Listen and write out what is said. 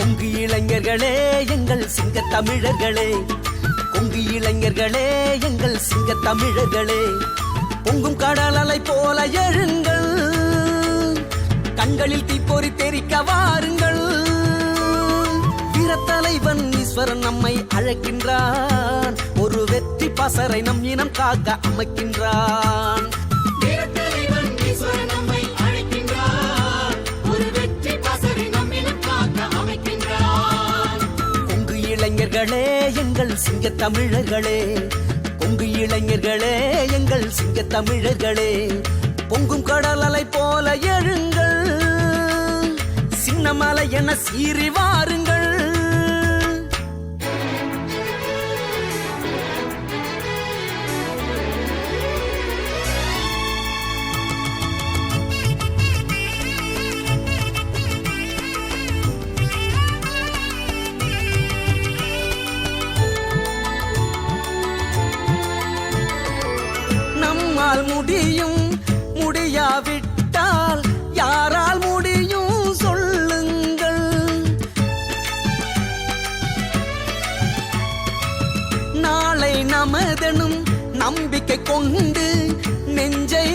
கொங்கு இளைஞர்களே எங்கள் சிங்க தமிழர்களே, கொங்கு இளைஞர்களே எங்கள் சிங்க தமிழர்களே, பொங்கும் கடல் அலை போல எழுங்கள், கண்களில் தீப்பொறி தெரிக்க வாருங்கள். வீரத்தலைவன் ஈஸ்வரன் நம்மை அழைக்கின்றான், ஒரு வெற்றி பசறை நம் இனம் காக்க அமைக்கின்றான். கொங்கு இளைஞர்களே எங்கள் சிங்க தமிழர்களே, கொங்கு இளைஞர்களே எங்கள் சிங்க தமிழர்களே, பொங்கும் கடல் அலை போல எழுங்கள், சின்னமலை என சீறி வாருங்கள். நம்மால் முடியும், முடியாவிட்டால் யாரால் முடியும் சொல்லுங்கள். நாளை நமதெனும் நம்பிக்கை கொண்டு நெஞ்சை